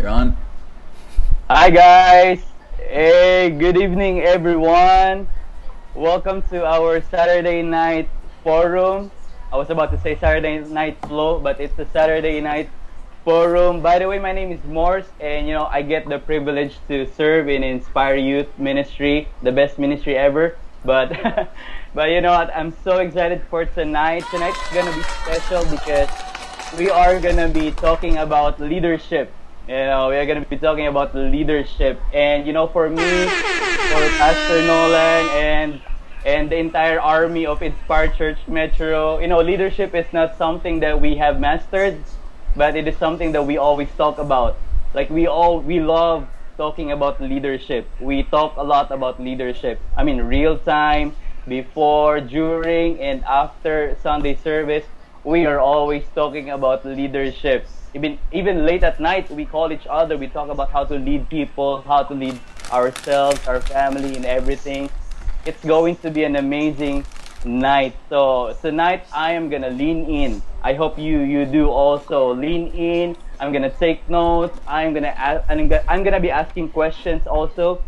You're on. Hi guys. Hey, good evening everyone. Welcome to our Saturday night forum. I was about to say Saturday night flow, but it's a Saturday night forum. By the way, my name is Morse, and I get the privilege to serve in Inspire Youth Ministry, the best ministry ever. But but you know what? I'm so excited for tonight. Tonight's gonna be special because we are gonna be talking about leadership. We are gonna be talking about leadership, and for me, for Pastor Nolan and the entire army of Inspired Church Metro, leadership is not something that we have mastered, but it is something that we always talk about. Like we love talking about leadership. We talk a lot about leadership. I mean, real time, before, during, and after Sunday service, we are always talking about leadership. Even late at night, we call each other. We talk about how to lead people, how to lead ourselves, our family, and everything. It's going to be an amazing night. So tonight I am gonna lean in. I hope you do also lean in. I'm gonna take notes. I'm gonna be asking questions also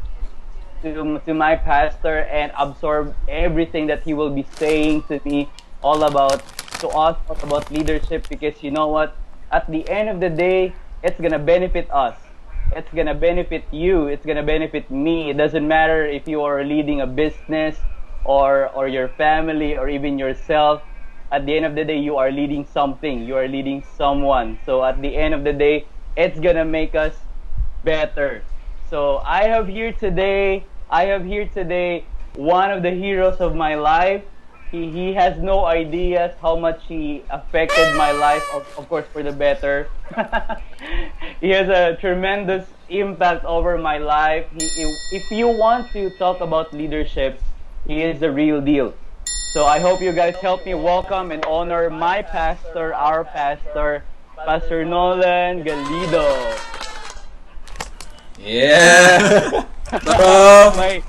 to my pastor and absorb everything that he will be saying to me all about to us all about leadership, because you know what, at the end of the day it's gonna benefit us, it's gonna benefit you, it's gonna benefit me. It doesn't matter if you are leading a business or your family or even yourself. At the end of the day, you are leading something, you are leading someone. So at the end of the day, it's gonna make us better. So I have here today one of the heroes of my life. He has no ideas how much he affected my life, of course, for the better. He has a tremendous impact over my life. If you want to talk about leadership, he is the real deal. So I hope you guys help me welcome and honor my pastor, our pastor, Pastor Nolan Galido. Yeah, bro. may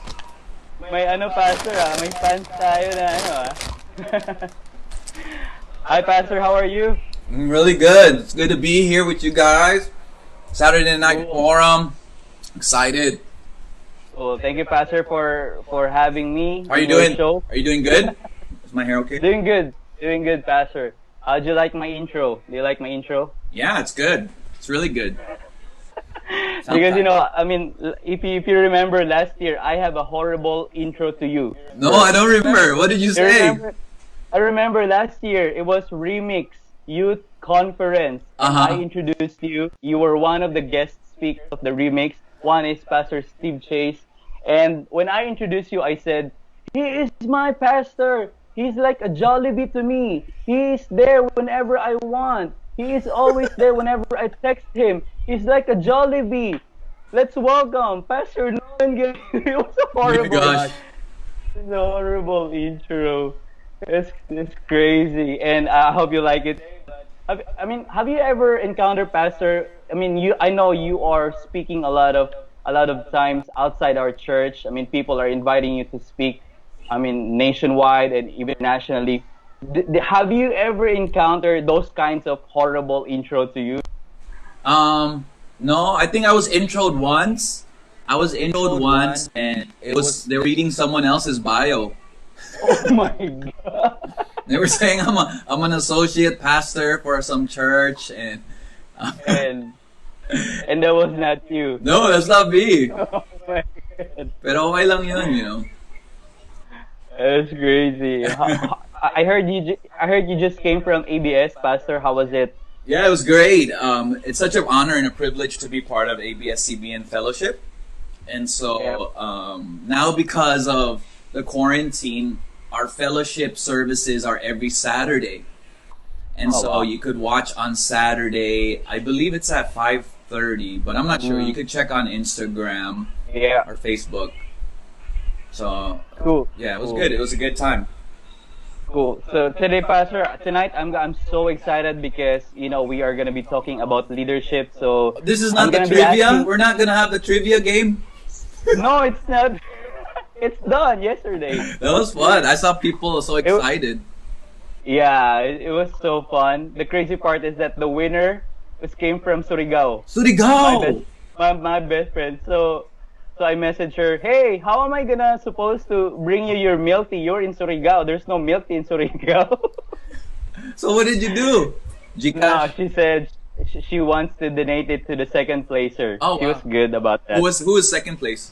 may ano pastor may fans tayo na Hi pastor, how are you? Really good. It's good to be here with you guys. Saturday night Cool. forum. Excited. Cool. Thank you pastor for having me How are you in your doing? show. Are you doing good? Is my hair okay? Doing good pastor. How'd you like my intro? Do you like my intro? Yeah, it's good. It's really good. Because Sometimes. I mean, if you remember last year, I have a horrible intro to you. No, I don't remember. What did you You say? remember? I remember last year it was Remix Youth Conference, Uh and I huh. introduced you. You were one of the guest speakers of the Remix. One is Pastor Steve Chase, and when I introduced you, I said, "He is my pastor. He's like a Jollibee to me. He's there whenever I want. He is always there whenever I text him. He's like a Jollibee. Let's welcome Pastor Nolan." It was a Oh my gosh. horrible intro. It's crazy, and I hope you like it. Have you ever encountered pastor? I mean, I know you are speaking a lot of times outside our church. I mean, people are inviting you to speak. I mean, nationwide and even nationally. Have you ever encountered those kinds of horrible intro to you? Um, no, I think I was introed once. I was introed once, and it was they were reading someone else's bio. Oh my god! They were saying I'm an associate pastor for some church, and And and that was not you. no, that's not me. Oh my god! Pero okay lang yun. That's crazy. I heard you just came from ABS, Pastor. How was it? Yeah, it was great. It's such an honor and a privilege to be part of ABS-CBN Fellowship. And Yeah. so now, because of the quarantine, our fellowship services are every Saturday. And Oh so wow. you could watch on Saturday. I believe it's at 5:30, but I'm not sure. You Mm, could check on Instagram yeah. or Facebook. So Cool. yeah, it was Cool. good. It was a good time. Cool. So today, Pastor, tonight I'm so excited because we are gonna be talking about leadership. So This is I'm not the gonna be trivia. asking. We're not gonna have the trivia game. No, it's not. It's done yesterday. That was fun. I saw people so It, excited. yeah, it was so fun. The crazy part is that the winner which came from Surigao. My best Surigao! my best friend. So I messaged her, hey, how am I gonna supposed to bring you your milk tea? You're in Surigao. There's no milk tea in Surigao. So what did you do? No, Gcash? she said she wants to donate it to the second placer. Oh She was wow. good about Who that. was who was second place?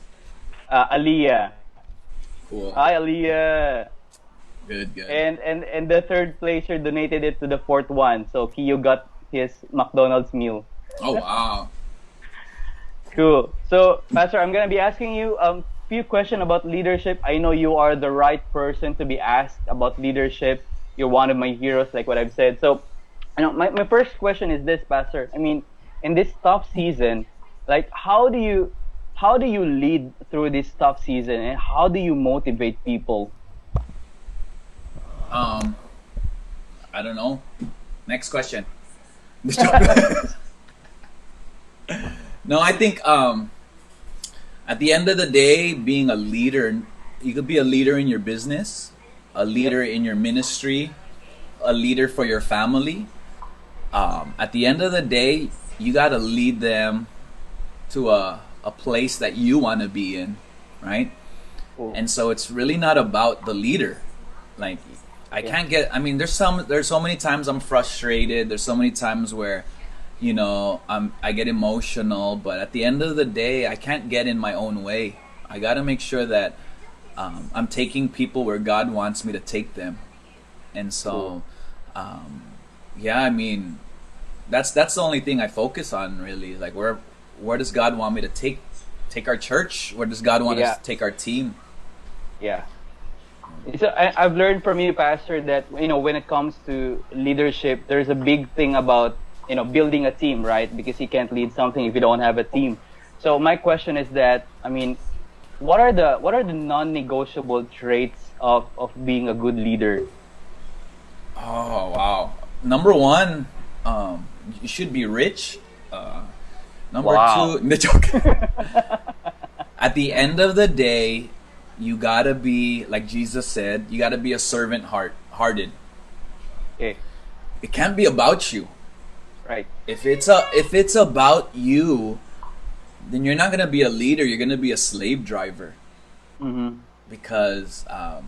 Aliyah. Cool. Hi, Aliyah. Good, good. And the third placer donated it to the fourth one. So Kiyo got his McDonald's meal. Oh wow. Cool. So, Pastor, I'm gonna be asking you few questions about leadership. I know you are the right person to be asked about leadership. You're one of my heroes, like what I've said. So, my first question is this, Pastor. I mean, in this tough season, like how do you lead through this tough season, and how do you motivate people? Um, I don't know. Next question. No, I think at the end of the day, being a leader, you could be a leader in your business, a leader in your ministry, a leader for your family. At the end of the day, you got to lead them to a place that you want to be in, right? Cool. And so it's really not about the leader. Like I can't get. I mean, there's so many times I'm frustrated. There's so many times where, I get emotional. But at the end of the day, I can't get in my own way. I got to make sure that I'm taking people where God wants me to take them. And so, yeah, I mean, that's the only thing I focus on really. Like where does God want me to take our church? Where does God want us to take our team? Yeah. So I've learned from you, Pastor, that when it comes to leadership, there's a big thing about building a team, right? Because you can't lead something if you don't have a team. So my question is that, I mean, what are the non-negotiable traits of being a good leader? Oh wow! Number one, you should be rich. Number Wow. two, the joke. At the end of the day, you gotta be like Jesus said. You gotta be a hearted. Okay. It can't be about you. Right. If it's about you, then you're not gonna be a leader. You're gonna be a slave driver Mm-hmm. because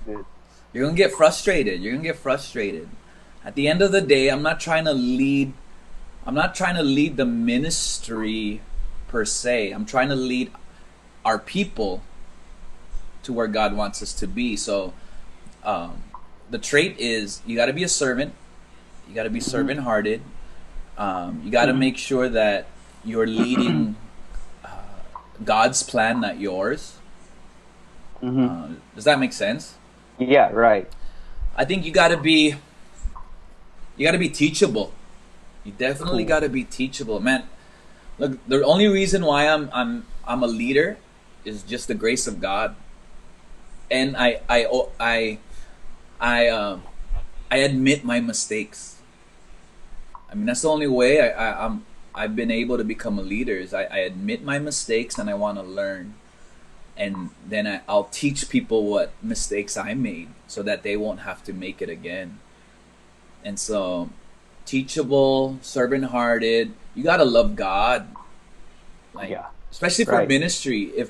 Good. you're gonna get frustrated. You're gonna get frustrated. At the end of the day, I'm not trying to lead the ministry per se. I'm trying to lead our people to where God wants us to be. So the trait is you got to be a servant. You got to be servant-hearted. You got to make sure that you're leading God's plan, not yours. Mm-hmm. Does that make sense? Yeah. Right. I think you got to be teachable. You definitely Cool. got to be teachable, man. Look, the only reason why I'm a leader is just the grace of God, and I admit my mistakes. I mean, that's the only way I've been able to become a leader is I admit my mistakes and I want to learn, and then I'll teach people what mistakes I made so that they won't have to make it again. And so, teachable, servant-hearted. You gotta love God, like Yeah. especially for Right. ministry. If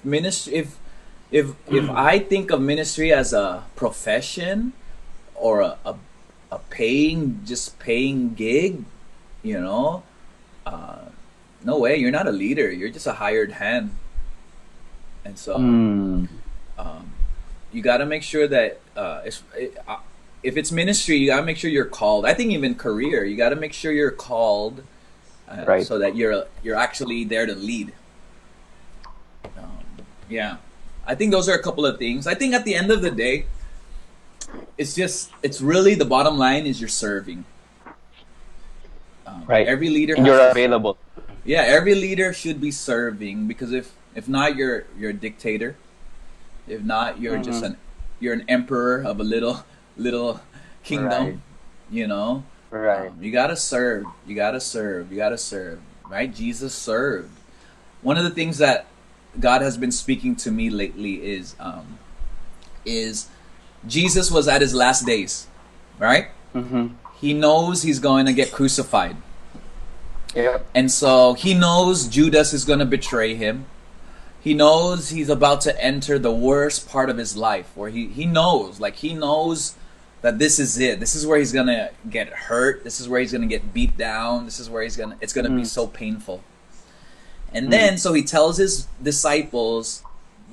I think of ministry as a profession or a paying gig, you know, no way. You're not a leader. You're just a hired hand. And so, Mm. you gotta make sure that if it's ministry, you gotta make sure you're called. I think even career, you gotta make sure you're called, Right. so that you're actually there to lead. Yeah, I think those are a couple of things. I think at the end of the day, it's really the bottom line is you're serving. Right. Every leader And has you're to, available. yeah, every leader should be serving because if not, you're a dictator. If not, you're an emperor of a little kingdom. Right. You know, Right. you gotta serve. You gotta serve. You gotta serve. Right? Jesus served. One of the things that God has been speaking to me lately is Jesus was at his last days, right? Mm-hmm. He knows he's going to get crucified. Yep. And so he knows Judas is going to betray him. He knows he's about to enter the worst part of his life where he knows that this is it. This is where he's going to get hurt. This is where he's going to get beat down. This is where it's going to be so painful. And then, so he tells his disciples,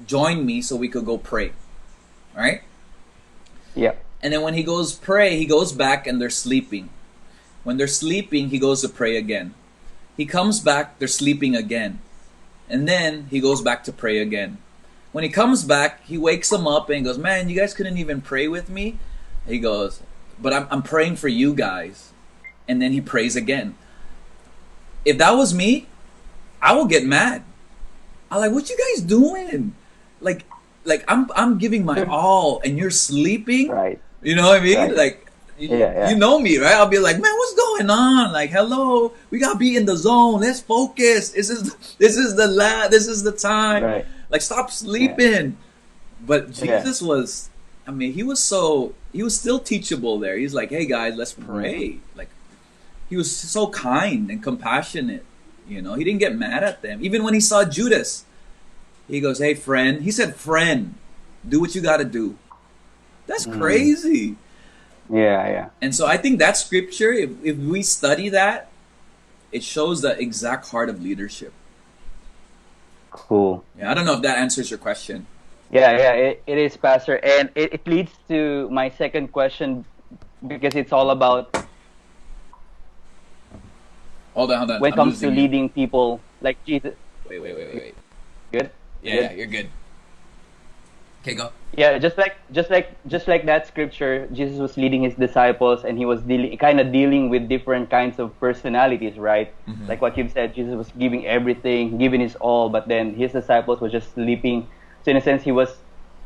join me so we could go pray. Right? Yeah. And then when he goes pray, he goes back and they're sleeping. When they're sleeping, he goes to pray again. He comes back, they're sleeping again. And then he goes back to pray again. When he comes back, he wakes them up and goes, man, you guys couldn't even pray with me? He goes, but I'm praying for you guys. And then he prays again. If that was me, I would get mad. I'm like, what you guys doing? Like I'm giving my all and you're sleeping? Right. You know what I mean? Right. Like, you know me, right? I'll be like, man, what's going on? Like, hello, we gotta be in the zone. Let's focus. This is the time. Right. Like, stop sleeping. But Jesus was, I mean, he was still teachable there. He's like, hey guys, let's pray. Like, he was so kind and compassionate. You know, he didn't get mad at them. Even when he saw Judas, he goes, hey friend. He said, friend, do what you gotta do. That's crazy. Yeah. And so I think that scripture, if we study that, it shows the exact heart of leadership. Cool. Yeah, I don't know if that answers your question. Yeah, it is, Pastor. And it leads to my second question because it's all about Hold on. when it comes to leading people like Jesus. Wait. Good? Yeah, you're good. Okay, go. Yeah, just like that scripture, Jesus was leading his disciples and he was dealing with different kinds of personalities, right? Mm-hmm. Like what you've said, Jesus was giving everything, giving his all, but then his disciples were just sleeping. So in a sense, he was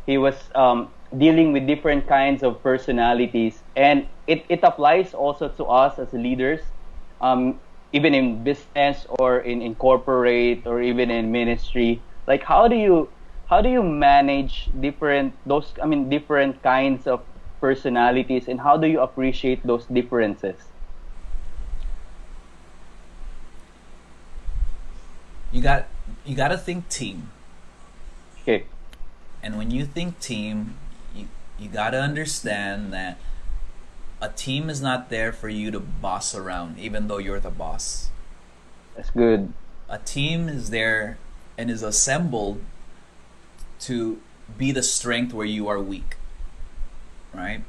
dealing with different kinds of personalities, and it applies also to us as leaders, even in business or in corporate or even in ministry. Like how do you manage different kinds of personalities, and how do you appreciate those differences? You got to think team. Okay. And when you think team, you got to understand that a team is not there for you to boss around, even though you're the boss. That's good. A team is there and is assembled to be the strength where you are weak, right?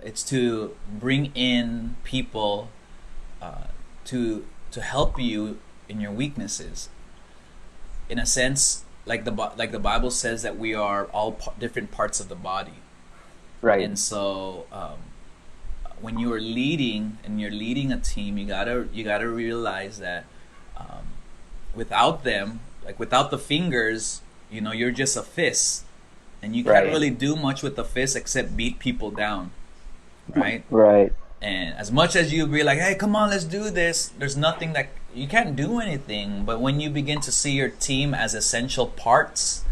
It's to bring in people to help you in your weaknesses. In a sense, like the Bible says that we are all different parts of the body, right? And so when you are leading and you're leading a team, you gotta realize that without them, like without the fingers, you know, you're just a fist, and you can't really do much with the fist except beat people down, right? Right. And as much as you be like, hey, come on, let's do this, there's nothing that you can't do anything. But when you begin to see your team as essential parts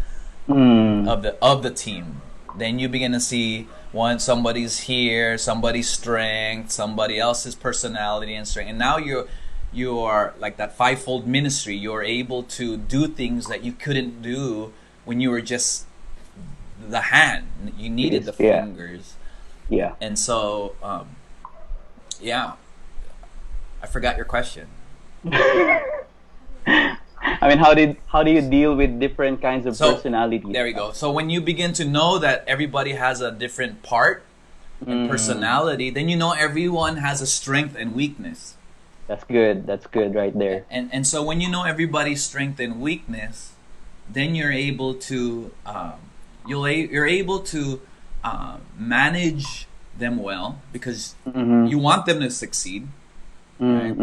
of the team, then you begin to see somebody's here, somebody's strength, somebody else's personality and strength, and now you are like that fivefold ministry. You're able to do things that you couldn't do when you were just the hand. You needed the fingers. Yeah. And so, I forgot your question. I mean, how do you deal with different kinds of personalities? There we go. So when you begin to know that everybody has a different part and personality, then you know everyone has a strength and weakness. That's good. That's good right there. And so when you know everybody's strength and weakness, then you're able to you're able to manage them well, because you want them to succeed. Right?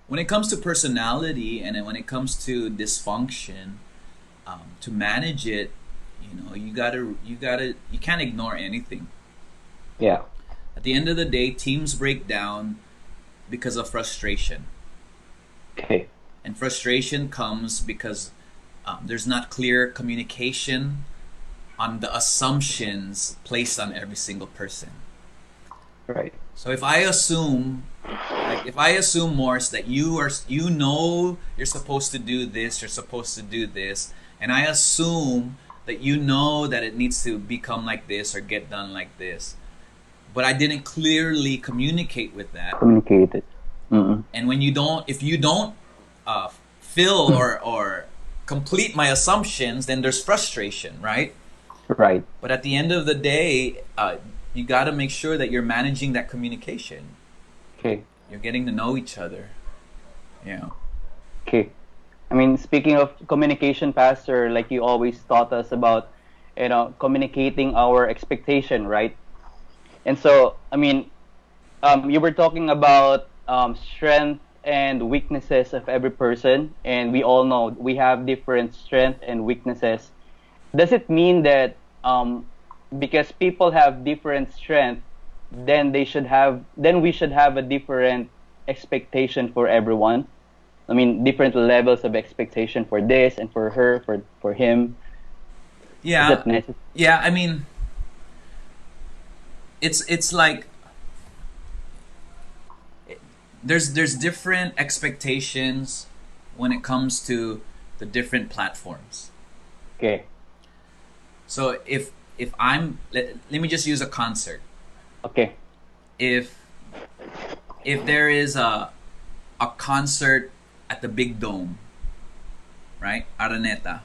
When it comes to personality and when it comes to dysfunction, to manage it, you know, you can't ignore anything. Yeah. At the end of the day, teams break down because of frustration. Okay. And frustration comes because there's not clear communication on the assumptions placed on every single person. Right. So if I assume, like if I assume, Morse, that you know you're supposed to do this, you're supposed to do this, and I assume that you know that it needs to become like this or get done like this, but I didn't clearly communicate with that. Communicated. Mm-mm. And when you don't, if you don't fill or complete my assumptions, then there's frustration, right? Right. But at the end of the day, you got to make sure that you're managing that communication. Okay. You're getting to know each other. Yeah. Okay. I mean, speaking of communication, Pastor, like you always taught us about, communicating our expectation, right? And so, I mean, you were talking about strength and weaknesses of every person, and we all know we have different strength and weaknesses. Does it mean that because people have different strength, then we should have a different expectation for everyone? I mean, different levels of expectation for this and for her, for him. Is Yeah. that necessary? Yeah. I mean, it's like there's different expectations when it comes to the different platforms. Okay. So if I'm let me just use a concert. Okay. If there is a concert at the Big Dome, right? Araneta.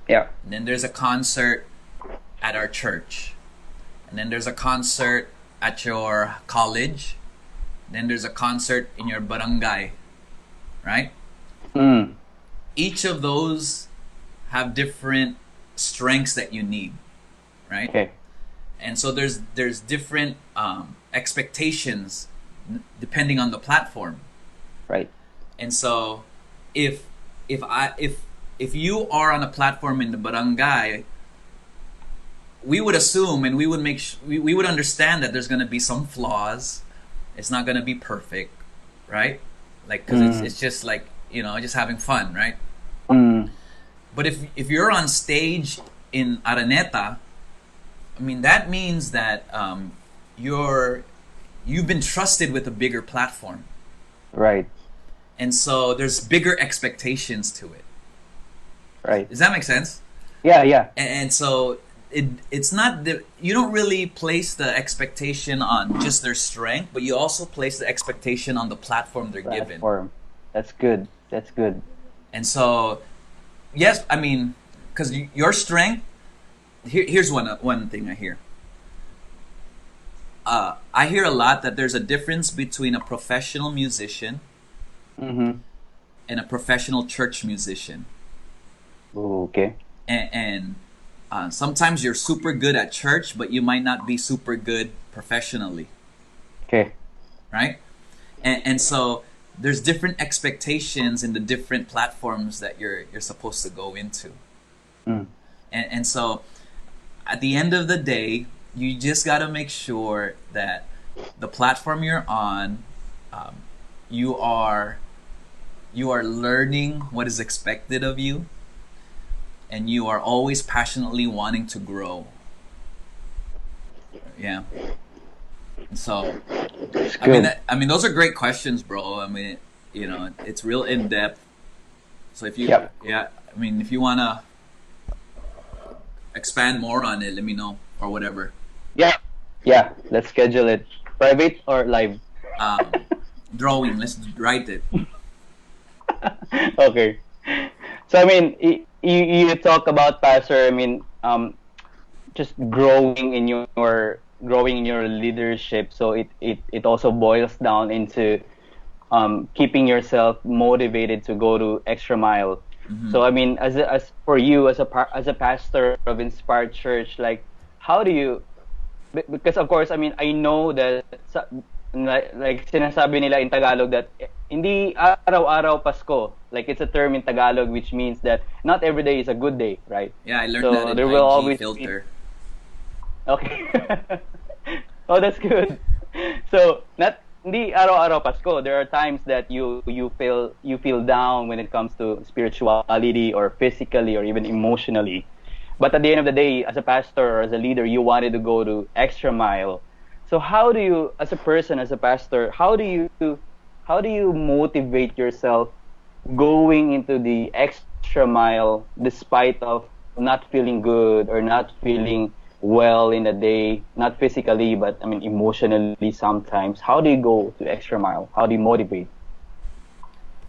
Yeah. And then there's a concert at our church. And then there's a concert at your college. Then there's a concert in your barangay, right? Mm. Each of those have different strengths that you need, right? Okay. And so there's different expectations depending on the platform. Right. And so if you are on a platform in the barangay, we would assume and we would we would understand that there's going to be some flaws. It's not going to be perfect, right? Like, because it's just like, just having fun, right? Mm. But if you're on stage in Araneta, I mean, that means that you've been trusted with a bigger platform. Right. And so there's bigger expectations to it. Right. Does that make sense? Yeah. Yeah. And so it's not you don't really place the expectation on just their strength, but you also place the expectation on the platform they're given. Platform. That's good. That's good. And so, yes, I mean, because your strength. Here's one thing I hear. I hear a lot that there's a difference between a professional musician Mm-hmm. and a professional church musician. Okay. And sometimes you're super good at church, but you might not be super good professionally, Okay. right? And so there's different expectations in the different platforms that you're supposed to go into. Mm. And so at the end of the day, you just got to make sure that the platform you're on, you are learning what is expected of you, and you are always passionately wanting to grow. Yeah. So, That's I mean, good. those are great questions, bro. I mean, it's real in depth. So if you, Yep. yeah, I mean, if you wanna expand more on it, let me know or whatever. Yeah. Yeah. Let's schedule it. Private or live? Um, Drawing. Let's write it. Okay. So I mean, you talk about, Pastor. I mean, just growing in your leadership. So it also boils down into keeping yourself motivated to go to extra mile. Mm-hmm. So I mean, as for you as a pastor of Inspired Church, like how do you? Because of course, I mean, I know that like sinasabi nila in Tagalog that hindi araw-araw Pasko. Like it's a term in Tagalog which means that not every day is a good day, right? Yeah, I learned So that in there will IG always filter. Okay. Oh, that's good. So, not hindi araw-araw Pasko. There are times that you feel down when it comes to spirituality or physically or even emotionally. But at the end of the day, as a pastor or as a leader, you wanted to go to extra mile. So how do you, as a person, as a pastor, how do you how do you motivate yourself going into the extra mile despite of not feeling good or not feeling well in a day, not physically, but I mean emotionally sometimes. How do you go to extra mile? How do you motivate?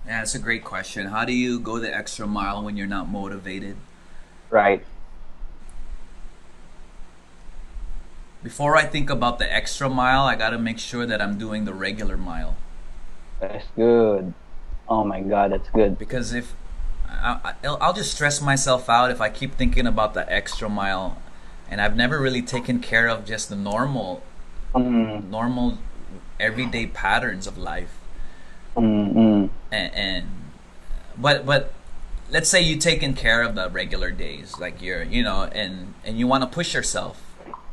Yeah, that's a great question. How do you go the extra mile when you're not motivated? Right. Before I think about the extra mile, I got to make sure that I'm doing the regular mile. That's good. Oh my God, that's good. Because if I'll just stress myself out if I keep thinking about the extra mile, and I've never really taken care of just the Mm, normal everyday patterns of life. mm. And but let's say you taken care of the regular days, like you're and you want to push yourself,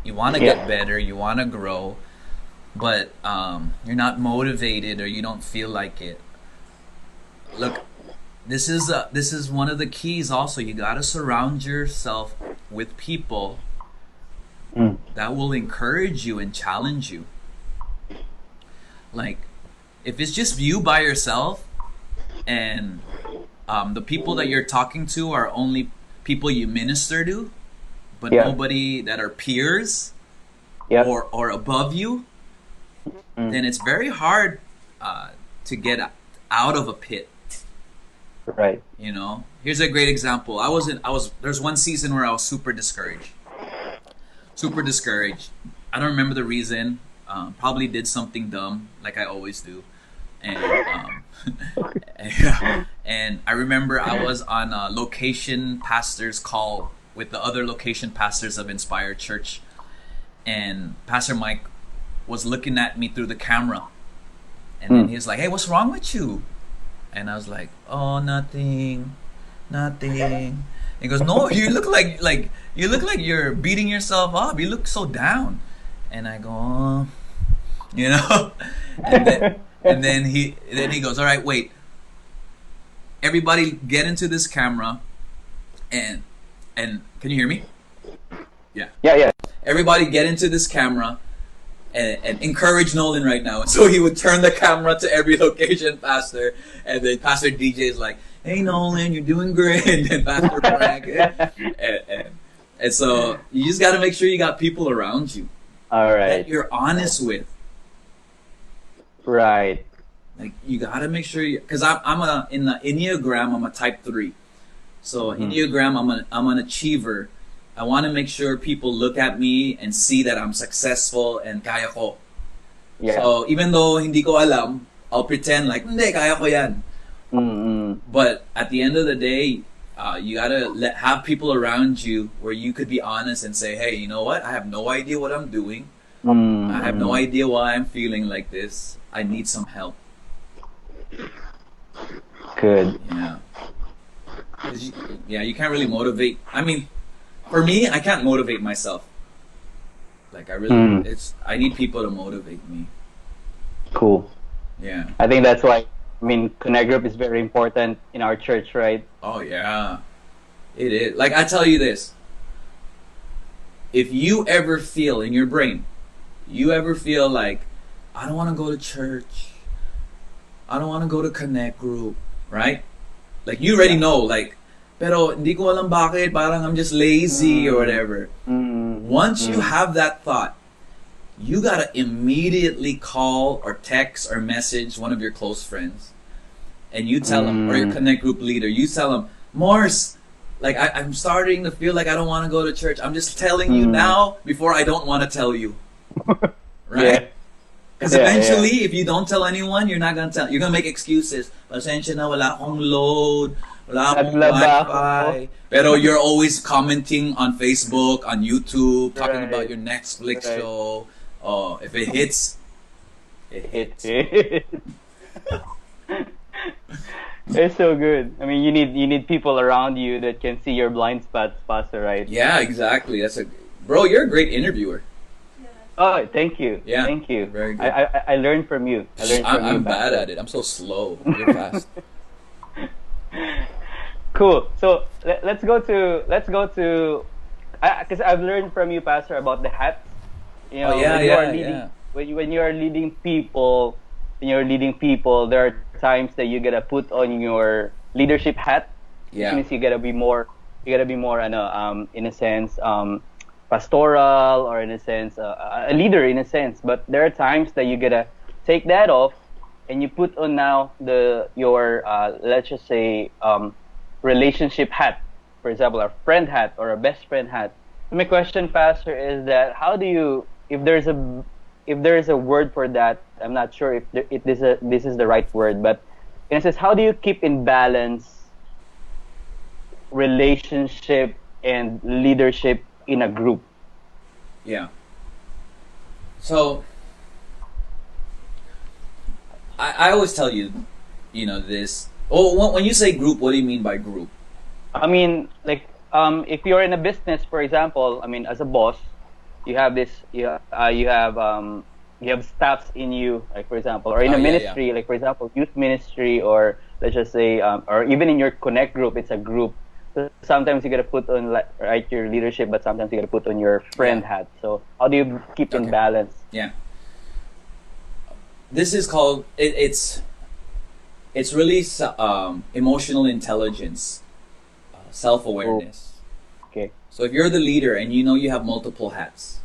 you want to get Yeah. better, you want to grow, but you're not motivated or you don't feel like it. Look, this is one of the keys. Also, you got to surround yourself with people Mm. that will encourage you and challenge you. Like, if it's just you by yourself and the people that you're talking to are only people you minister to, but Yeah. nobody that are peers Yep. or above you, Mm. then it's very hard to get out of a pit. Right. Here's a great example. There's one season where I was super discouraged. Super discouraged. I don't remember the reason. Probably did something dumb, like I always do. And yeah. And I remember I was on a location pastor's call with the other location pastors of Inspired Church, and Pastor Mike was looking at me through the camera, and then he was like, "Hey, what's wrong with you?" And I was like, "Oh, nothing, nothing." He goes, "No, you look like you look like you're beating yourself up. You look so down." And I go, "Oh," you know, and then he goes, "All right, wait. Everybody, get into this camera, and can you hear me? Yeah. Yeah. Yeah. Everybody, get into this camera." And encourage Nolan right now. And so he would turn the camera to every location pastor, and then Pastor DJ is like, "Hey Nolan, you're doing great." And then Pastor Frank, and so you just got to make sure you got people around you All that right. you're honest with. Right. Like you got to make sure because I'm in the Enneagram I'm a type 3, so Enneagram I'm an achiever. I want to make sure people look at me and see that I'm successful and kaya ko. Yeah. So even though hindi ko alam, I'll pretend like hindi kaya ko yan. Mm. But at the end of the day, you gotta have people around you where you could be honest and say, "Hey, you know what? I have no idea what I'm doing. I have no idea why I'm feeling like this. I need some help." Good. Yeah. 'Cause you can't really motivate. I mean, for me, I can't motivate myself. Like I really, I need people to motivate me. Cool. Yeah. I think that's why. I mean, Connect Group is very important in our church, right? Oh yeah. It is. Like I tell you this. If you ever feel in your brain, you ever feel like, I don't want to go to church. I don't want to go to Connect Group, right? Like you already know, like, pero hindi ko alam bakit, parang I'm just lazy or whatever. Once you have that thought, you gotta immediately call or text or message one of your close friends, and you tell them, or your Connect Group leader, you tell them, Morse, like I'm starting to feel like I don't want to go to church. I'm just telling you now before I don't want to tell you, right? Because eventually, if you don't tell anyone, you're not gonna tell. You're gonna make excuses. Pasensya na, wala akong load, wala akong Wi-Fi. Pero you're always commenting on Facebook, on YouTube, talking about your Netflix show. Oh, if it hits, it hits. It's so good. I mean, you need people around you that can see your blind spots, Pastor, right? Yeah, exactly. Bro. You're a great interviewer. Oh, thank you. Yeah, Thank you. very good. I learned from you. I learned from you. I'm bad Pastor. at it. I'm so slow. You're fast. Cool. So let's go to because I've learned from you, Pastor, about the hats. You know, Oh, yeah, when you yeah, are leading, yeah. when you are leading people, when you're leading people, there are times that you gotta put on your leadership hat, which Yeah. means you gotta be more, in a sense, pastoral, or in a sense, a leader in a sense. But there are times that you gotta take that off, and you put on now your let's just say relationship hat, for example, a friend hat or a best friend hat. So my question, Pastor, is that how do you, if there is a word for that, I'm not sure if this is the right word, but in a sense, how do you keep in balance relationship and leadership in a group? Yeah. So I always tell you, this. Oh, when you say group, what do you mean by group? I mean, like, if you're in a business, for example, I mean, as a boss, you have you have staffs in you, like for example, or in Oh, a yeah, yeah. ministry, like for example, youth ministry, or let's just say, or even in your connect group, it's a group. So sometimes you gotta put on, like, right, your leadership, but sometimes you gotta put on your friend Yeah. hat. So how do you keep in Okay. balance? Yeah. This is called it's really emotional intelligence, self-awareness. Okay. So if you're the leader and you know you have multiple hats,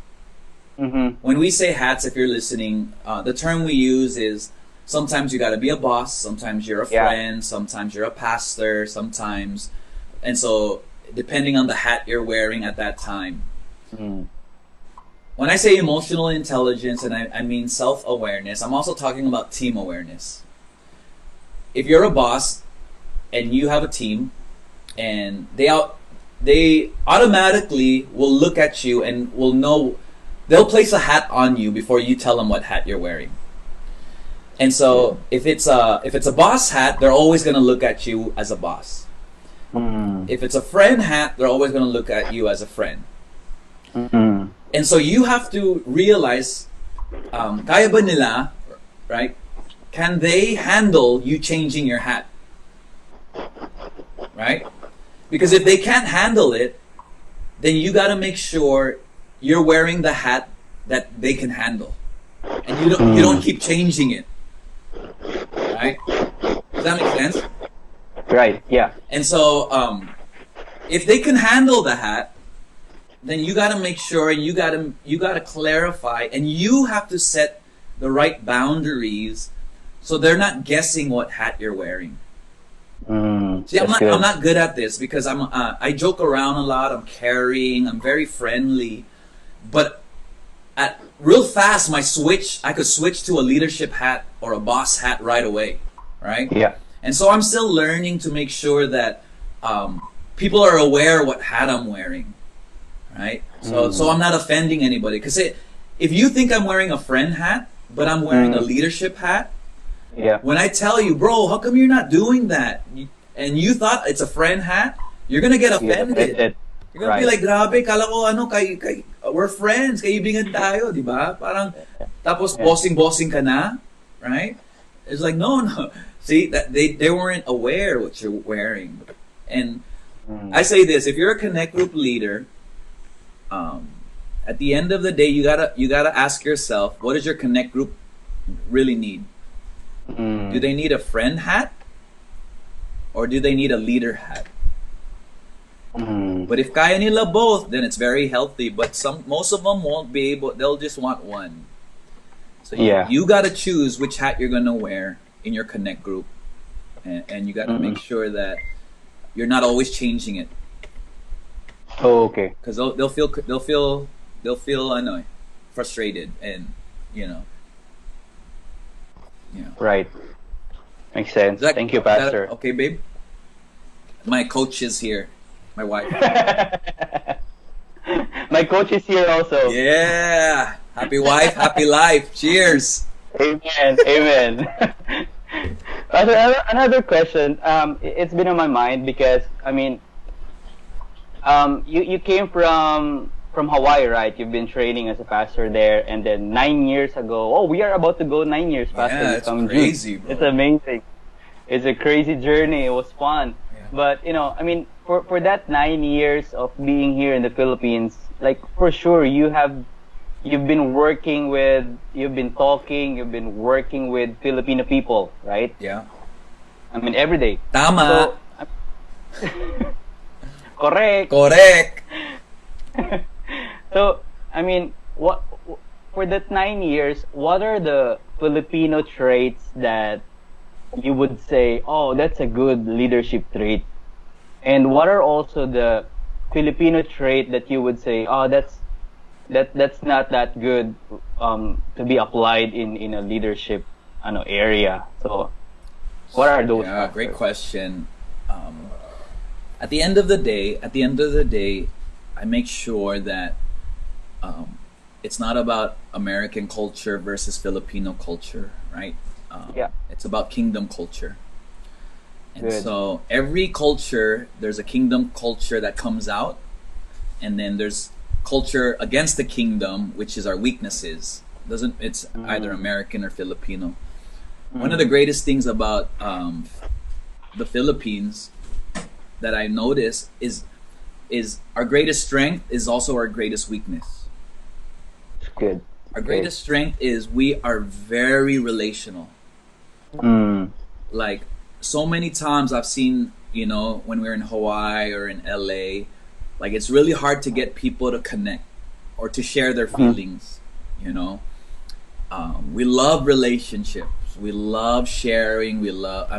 Mm-hmm. when we say hats, if you're listening, the term we use is sometimes you got to be a boss, sometimes you're a Yeah. friend, sometimes you're a pastor, sometimes, and so depending on the hat you're wearing at that time. Mm. When I say emotional intelligence and I mean self-awareness, I'm also talking about team awareness. If you're a boss and you have a team and they automatically will look at you and will know, they'll place a hat on you before you tell them what hat you're wearing. And so if it's a boss hat, they're always going to look at you as a boss. Mm. If it's a friend hat, they're always going to look at you as a friend. Mm. And so you have to realize, kaya ba nila, right? Can they handle you changing your hat? Right? Because if they can't handle it, then you got to make sure you're wearing the hat that they can handle, and you don't keep changing it. Right? Does that make sense? Right. Yeah. And so, if they can handle the hat, then you got to make sure, and you got to clarify, and you have to set the right boundaries, so they're not guessing what hat you're wearing. See, That's good. I'm not good at this because I joke around a lot. I'm caring. I'm very friendly, but at real fast, I could switch to a leadership hat or a boss hat right away, right? Yeah. And so I'm still learning to make sure that people are aware what hat I'm wearing, right? So I'm not offending anybody. Because if you think I'm wearing a friend hat, but I'm wearing a leadership hat, Yeah. when I tell you, bro, how come you're not doing that? And you thought it's a friend hat, you're gonna get offended. You're gonna be like, grabe, kala ko we're friends, kaibigan tayo, di ba? Parang, tapos bossing ka na, right? It's like, no. See, that they weren't aware what you're wearing. And I say this, if you're a connect group leader, at the end of the day, you gotta ask yourself, what does your connect group really need? Do they need a friend hat? Or do they need a leader hat? But if kaya nila both, then it's very healthy. But most of them won't be able. They'll just want one. So you gotta choose which hat you're gonna wear in your connect group, and you gotta make sure that you're not always changing it. Oh, okay. Because they'll feel I know, frustrated, and Right. Makes sense. Thank you, Pastor. Okay, babe. My coach is here. My wife. My coach is here also. Yeah. Happy wife, happy life. Cheers. Amen. Amen. Pastor, another question. It's been on my mind because I mean, you came from Hawaii, right? You've been training as a pastor there, and then 9 years ago. Oh, we are about to go 9 years, Pastor. Yeah, it's crazy, bro. It's amazing. It's a crazy journey. It was fun. Yeah. But I mean, for that 9 years of being here in the Philippines, like for sure you have you've been talking, you've been working with Filipino people, right? Yeah. I mean, every day. Tama. So, correct. Correct. So, I mean, what for that 9 years? What are the Filipino traits that you would say, oh, that's a good leadership trait? And what are also the Filipino trait that you would say, oh, that's not that good to be applied in a leadership area. So, what are those Yeah, great factors? question. Um, at the end of the day, I make sure that um, it's not about American culture versus Filipino culture, right? Yeah, It's about kingdom culture. And good. so every culture, there's a kingdom culture that comes out, and then there's culture against the kingdom, which is our weaknesses. Doesn't It's either Mm, American or Filipino. One of the mm, greatest things about the Philippines that I notice is our greatest strength is also our greatest weakness. it's good. Our Okay. greatest strength is we are very relational. Mm, Like so many times I've seen, when we're in Hawaii or in LA, like it's really hard to get people to connect or to share their mm, feelings. You know, we love relationships. We love sharing. We love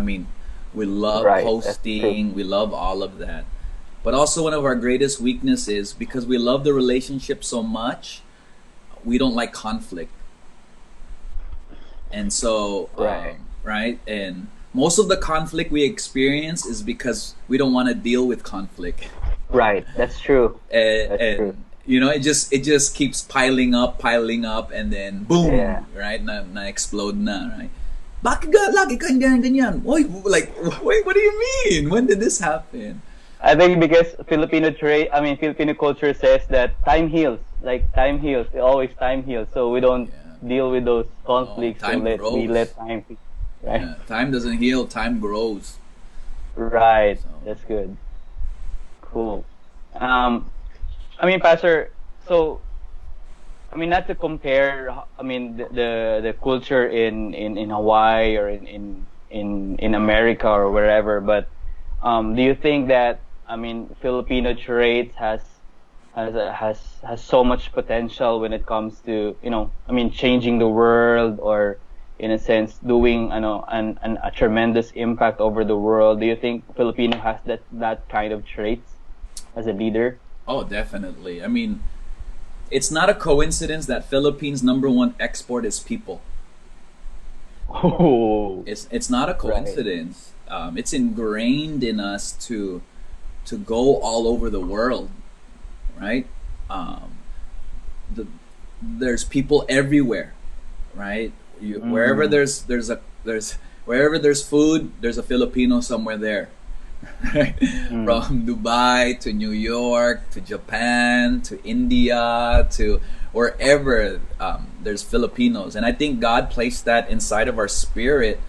right. That's true. posting. We love all of that. But also one of our greatest weaknesses, because we love the relationship so much, we don't like conflict. And so, Right. right? And most of the conflict we experience is because we don't want to deal with conflict. Right. That's true. That's true. And it just keeps piling up, and then Yeah. boom, right? Na explode na, right? Bakit ga lagi kang ganyan ganyan? Wait, like, wait, what do you mean? When did this happen? I think because Filipino culture says that time heals. Like time heals. It always time heals. So we don't Yeah. deal with those Oh, conflicts. So time we let grows. time heal. Right. Yeah, time doesn't heal. Time grows. Right. So That's good. Cool. Um, Pastor. So, not to compare. The culture in Hawaii or in America or wherever. But do you think that Filipino traits has so much potential when it comes to changing the world or in a sense doing a tremendous impact over the world? Do you think Filipino has that kind of traits as a leader? oh, definitely. It's not a coincidence that Philippines' number one export is people. Oh, It's not a right. coincidence. It's ingrained in us to go all over the world, right? Um, the, there's people everywhere, right? Wherever Mm, wherever there's food, there's a Filipino somewhere there. Right? mm, From Dubai to New York to Japan to India to wherever, there's Filipinos, and I think God placed that inside of our spirit,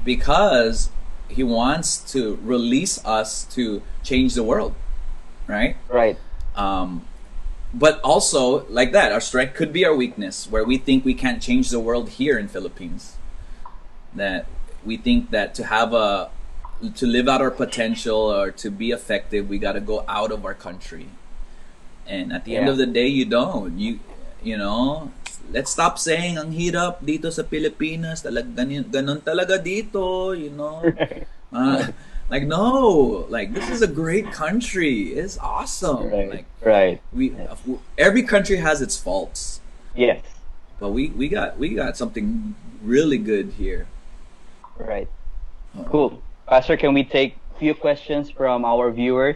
because He wants to release us to change the world, right? right. Um, but also, like that, our strength could be our weakness, where we think we can't change the world here in Philippines. That we think that to live out our potential or to be effective, we got to go out of our country. And at the end Yeah. of the day, you don't. Let's stop saying ang hirap dito sa Pilipinas. Ganun talaga dito, Uh, Right. like, no, like, this is a great country. It's awesome. Right. Like, Right. we Yes. every country has its faults, Yes. but we got something really good here. Right. Uh, Cool. Pastor, can we take few questions from our viewers?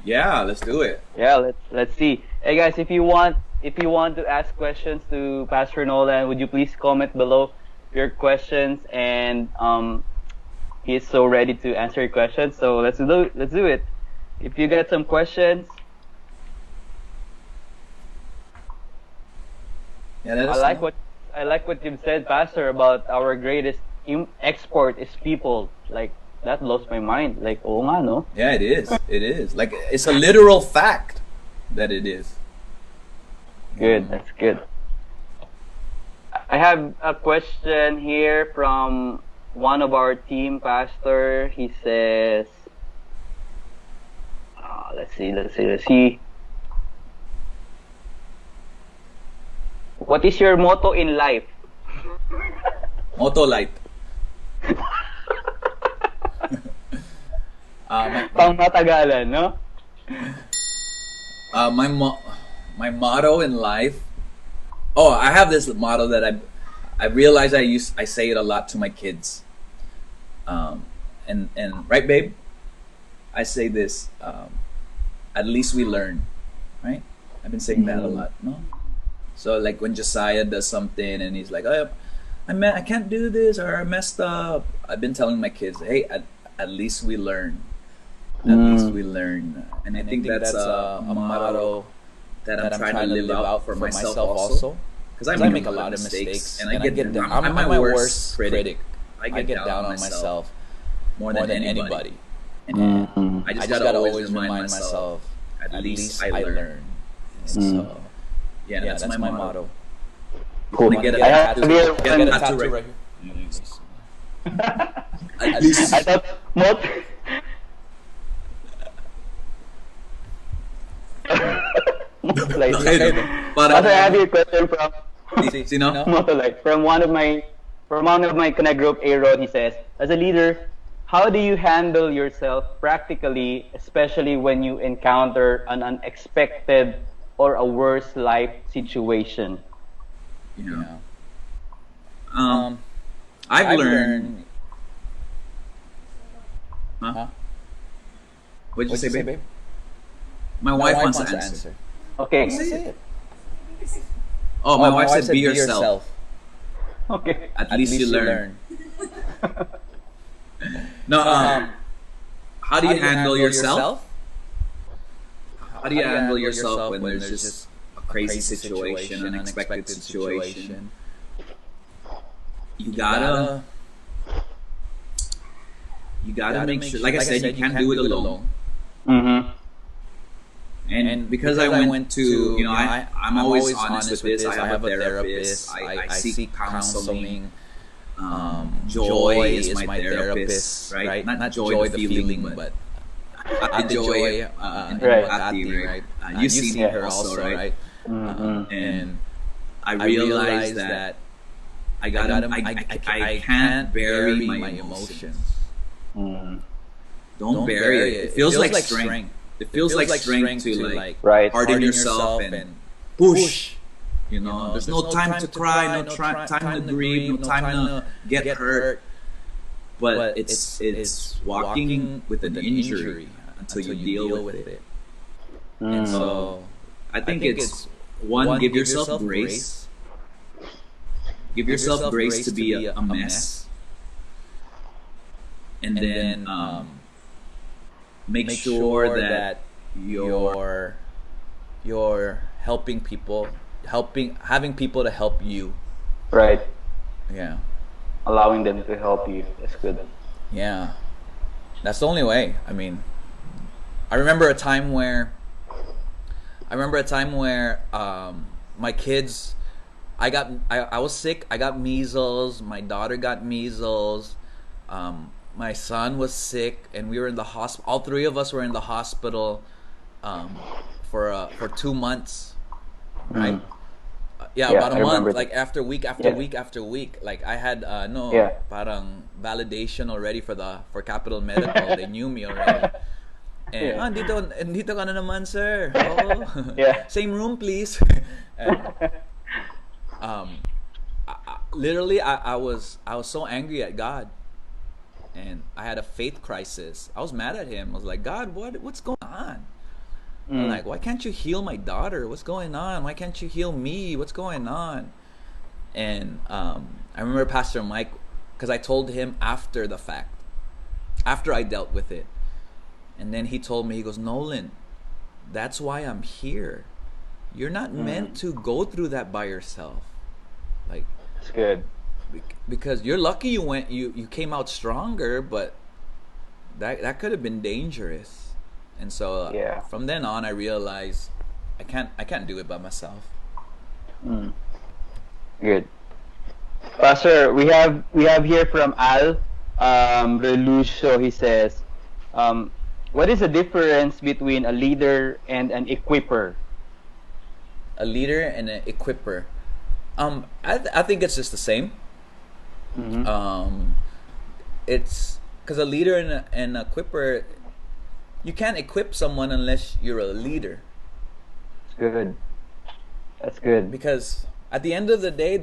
yeah, let's do it. Yeah, let's see. Hey guys, if you want to ask questions to Pastor Nolan, would you please comment below your questions and he's so ready to answer your questions. So let's do it. If you got some questions, Yeah, let I us like know. what I like what you've said, Pastor, about our greatest export is people. Like that blows my mind. Like, oh nga, no? Yeah, it is. It is. Like, it's a literal fact that it is. Good. That's good. I have a question here from one of our team pastor. He says, let's see. What is your motto in life? Motto light. Pang matagalan, no? My motto in life. Oh, I have this motto that I realize I say it a lot to my kids. And right, babe. I say this. At least we learn, right? I've been saying that a lot, no? So like when Josiah does something and he's like, oh, I can't do this or I messed up. I've been telling my kids, hey, at least we learn. At least we learn, and I think that's a motto that I'm trying to live out for myself also. Because I make a lot of mistakes, and I get down. I'm my worst critic. I get down on myself more than anybody. And I just gotta always remind myself, at least I learn. And so, yeah, that's my motto. Cool. I get I a tattoo right here. At least. I thought motto. But I have a question from Motolite. from one of my connect group, Aaron. He says, as a leader, how do you handle yourself practically, especially when you encounter an unexpected or a worse life situation? I've learned. What'd you say, babe? My wife wants to answer. Okay. Say it. Oh, my wife said, "Be yourself." Okay. At least you learn. No. How do you handle yourself? How do you handle yourself when there's just a crazy situation, an unexpected situation? You gotta make sure. Like I said, you can't do it alone. Mm-hmm. And because I went to, I'm always honest with this. I have a therapist. I seek counseling. Joy is my therapist, right? Not joy the feeling, but the joy and empathy, right? You see her also, right? And I realized that I can't bury my emotions. Don't bury it. It feels like strength. It feels like strength to like harden yourself and push. There's no time to cry, no time to grieve, no time to get hurt. But it's walking with an injury until you deal with it. And so I think it's one, give yourself grace. Give yourself grace to be a mess. And then make sure that you're helping people, having people to help you. Right. Yeah. Allowing them to help you. That's good. Yeah. That's the only way. I mean, I remember a time where my kids, I was sick. I got measles. My daughter got measles. My son was sick, and we were in the hospital. All three of us were in the hospital for 2 months, right? About a month. Like after week after week after week. Like I had parang validation already for Capital Medical. They knew me already. And dito ka na naman, sir. Oh. Same room, please. And, literally, I was so angry at God. And I had a faith crisis. I was mad at him. I was like, God, what's going on? I'm like, why can't you heal my daughter? What's going on? Why can't you heal me? What's going on? And I remember Pastor Mike, because I told him after the fact, after I dealt with it. And then he told me, he goes, Nolan, that's why I'm here. You're not meant to go through that by yourself. Like, that's good. Because you're lucky you came out stronger, but that could have been dangerous. And so from then on, I realized I can't do it by myself. Mm, good. Pastor, we have here from Al Relucio. He says, what is the difference between a leader and an equiper? A leader and an equiper. I think it's just the same. Mm-hmm. Um, it's because a leader and a equiper, you can't equip someone unless you're a leader. That's good. That's good. Because at the end of the day,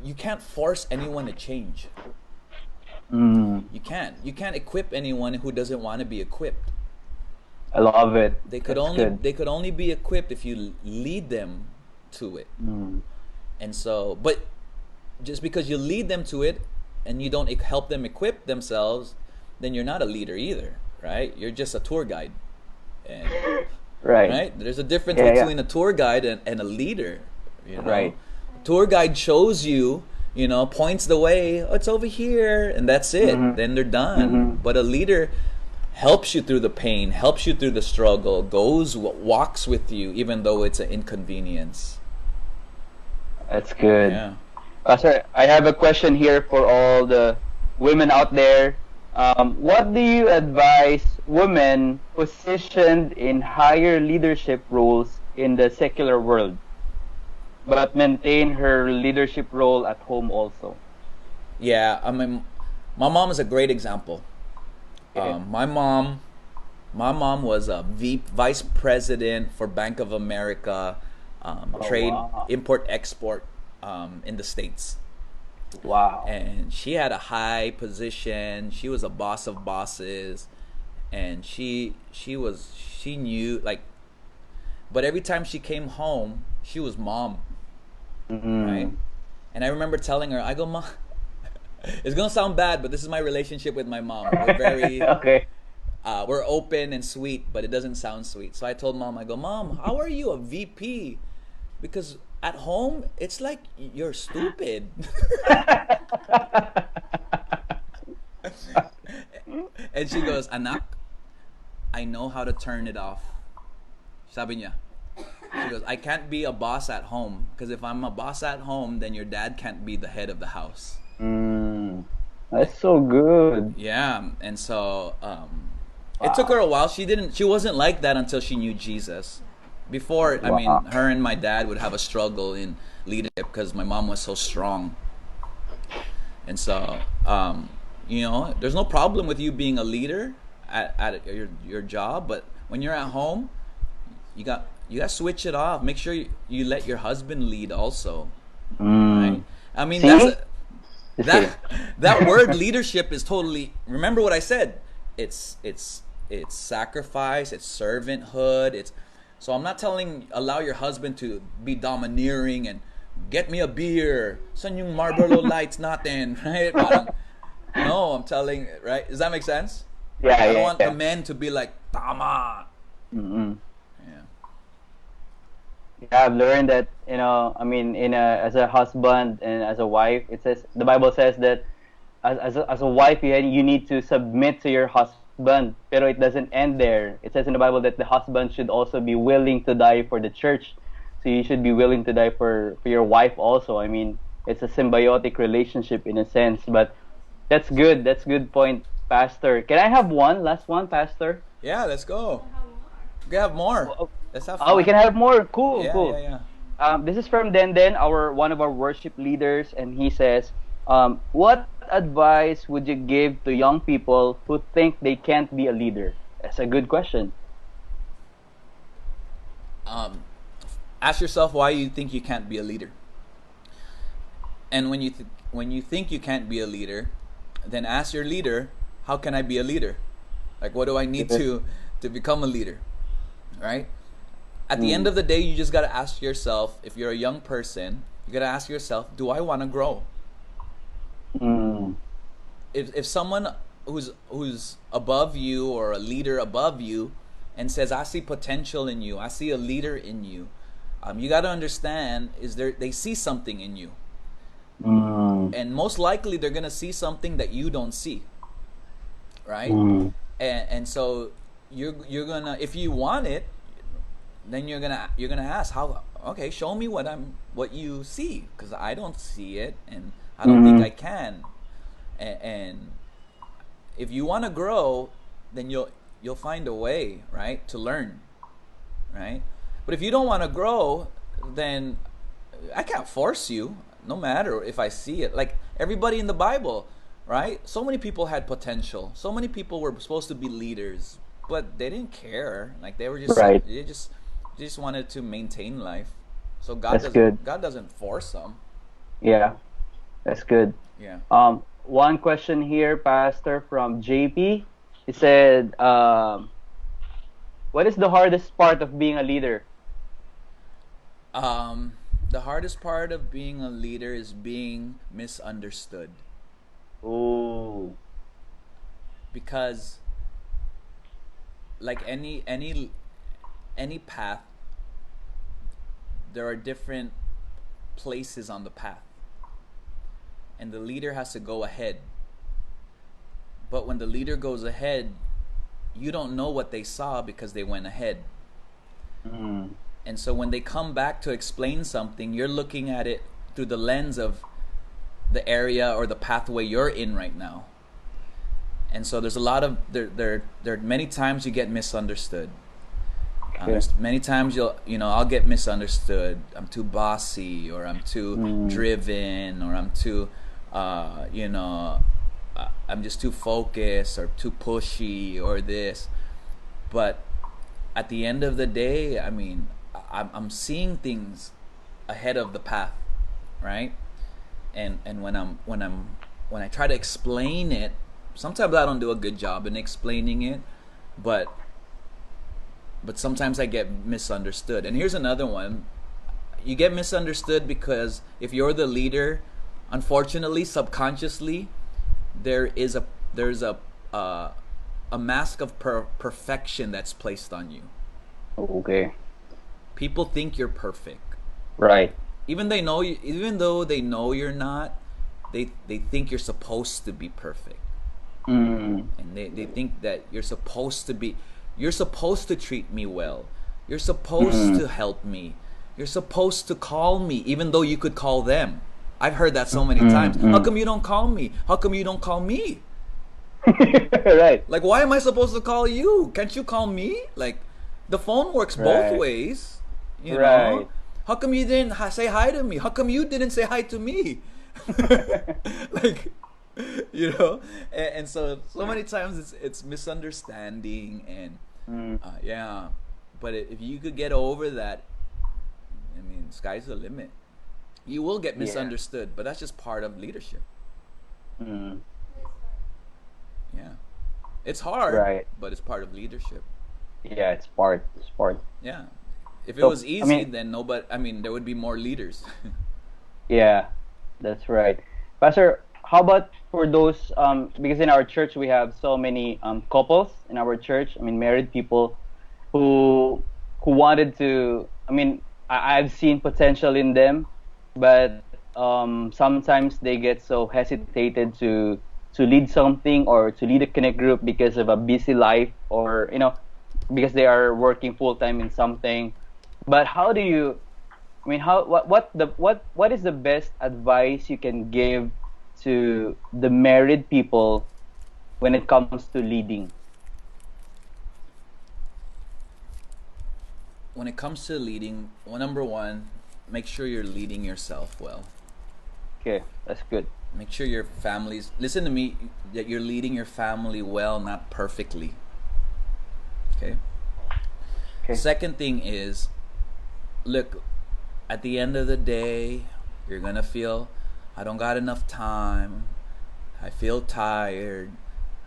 you can't force anyone to change. Mm, You can't equip anyone who doesn't want to be equipped. I love it. They could That's only good. they could only be equipped if you lead them to it. Mm, And so, but just because you lead them to it and you don't help them equip themselves, then you're not a leader either, right? You're just a tour guide. And right. right? There's a difference Yeah, yeah. between a tour guide and a leader, you know. Right. Tour guide shows you, points the way, oh, it's over here, and that's it. Mm-hmm. Then they're done. Mm-hmm. But a leader helps you through the pain, helps you through the struggle, walks with you even though it's an inconvenience. That's good. Yeah. Pastor, I have a question here for all the women out there. What do you advise women positioned in higher leadership roles in the secular world, but maintain her leadership role at home also? Yeah, I mean, my mom is a great example. Okay. My mom was a vice president for Bank of America, Oh, trade wow. import export in the states, Wow. and she had a high position. She was a boss of bosses, and she knew, like, but every time she came home, she was mom, right? Mm. And I remember telling her, I go, Mom, it's gonna sound bad, but this is my relationship with my mom. We're very Okay. we're open and sweet, but it doesn't sound sweet. So I told Mom, I go, Mom, how are you a VP? Because at home, it's like you're stupid. And she goes, Anak, I know how to turn it off. Sabi niya. She goes, I can't be a boss at home, because if I'm a boss at home, then your dad can't be the head of the house. Mm. That's so good. Yeah, and so it took her Wow. a while. She wasn't like that until she knew Jesus. Before, I mean, Wow. her and my dad would have a struggle in leadership because my mom was so strong. And so, there's no problem with you being a leader at your job, but when you're at home, you got to switch it off. Make sure you let your husband lead also, right? Mm. I mean, See? Just kidding. that that word leadership is totally. Remember what I said. It's sacrifice. It's servanthood. So I'm not telling allow your husband to be domineering and get me a beer. Saan yung Marlboro Lights natin, right? Parang, no, I'm telling, right? Does that make sense? Yeah, I don't yeah, want the yeah. men to be like tama. Mm-mm. Yeah. Yeah, I've learned that, I mean, as a husband and as a wife, it says the Bible says that as a wife, you need to submit to your husband. Pero it doesn't end there. It says in the Bible that the husband should also be willing to die for the church. So you should be willing to die for your wife also. I mean, it's a symbiotic relationship in a sense. But that's good. That's good point, Pastor. Can I have one last one, Pastor? Yeah, let's go. We have more. Oh, Let's have oh, we fun. can have more. Cool, Yeah, yeah, cool. yeah. This is from Den, our one of our worship leaders, and he says, "What advice would you give to young people who think they can't be a leader?" That's a good question. Um, Ask yourself why you think you can't be a leader. And when you think you can't be a leader, then ask your leader, how can I be a leader? Like, what do I need Good. to become a leader? Right? At the end Mm, of the day, you just got to ask yourself, if you're a young person, you got to ask yourself, do I want to grow? mm, If someone who's above you or a leader above you and says, I see potential in you, I see a leader in you, you got to understand they see something in you, mm, and most likely they're gonna see something that you don't see, right? mm, And so you're gonna, if you want it, then you're gonna ask, okay, show me what you see, because I don't see it, and I don't think Mm-hmm. I can. And if you want to grow, then you'll find a way, right, to learn, right? But if you don't want to grow, then I can't force you, no matter if I see it. Like everybody in the Bible, right? So many people had potential. So many people were supposed to be leaders, but they didn't care. Like they were just Right. they just wanted to maintain life. So That's good. God doesn't force them. Yeah, that's good. Yeah. One question here, Pastor, from JP. He said, "What is the hardest part of being a leader?" Um, the hardest part of being a leader is being misunderstood, Oh, because like any path, there are different places on the path, and the leader has to go ahead. But when the leader goes ahead, you don't know what they saw because they went ahead. mm, And so when they come back to explain something, you're looking at it through the lens of the area or the pathway you're in right now. And so there's a lot of there are many times you get misunderstood. okay. There's many times I'll get misunderstood. I'm too bossy, or I'm too Mm, driven, or I'm too I'm just too focused or too pushy or this. But at the end of the day, I mean, I'm seeing things ahead of the path, right? And when I try to explain it, sometimes I don't do a good job in explaining it, but sometimes I get misunderstood. And here's another one: you get misunderstood because if you're the leader, unfortunately, subconsciously, there's a mask of perfection that's placed on you. okay. People think you're perfect, Right. even though they know you're not. They think you're supposed to be perfect, Mm, and they think that you're supposed to treat me well. You're supposed mm, to help me. You're supposed to call me, even though you could call them. I've heard that so many mm, times. How mm. come you don't call me? How come you don't call me? Right. Like, why am I supposed to call you? Can't you call me? Like, the phone works both Right. ways, you know? Right. How come you didn't say hi to me? How come you didn't say hi to me? Like, and so many times it's misunderstanding, and Mm, yeah. But if you could get over that, I mean, sky's the limit. You will get yeah. misunderstood, but that's just part of leadership. Mm, Yeah, it's hard, right. but it's part of leadership. Yeah, it's part. It's part. Yeah. If it So, was I easy, mean, then nobody. I mean, there would be more leaders. yeah, that's right. Pastor, how about for those, because in our church we have so many couples in our church, I mean, married people who wanted to, I mean, I've seen potential in them, but sometimes they get so hesitated to lead something or to lead a connect group because of a busy life, or because they are working full time in something. But how do you, I mean, how what is the best advice you can give to the married people when it comes to leading? When it comes to leading, well, number one, make sure you're leading yourself well. Okay, that's good. Make sure your families listen to me, that you're leading your family well, not perfectly. Okay. Okay. Second thing is, look, at the end of the day, you're gonna feel, I don't got enough time. I feel tired.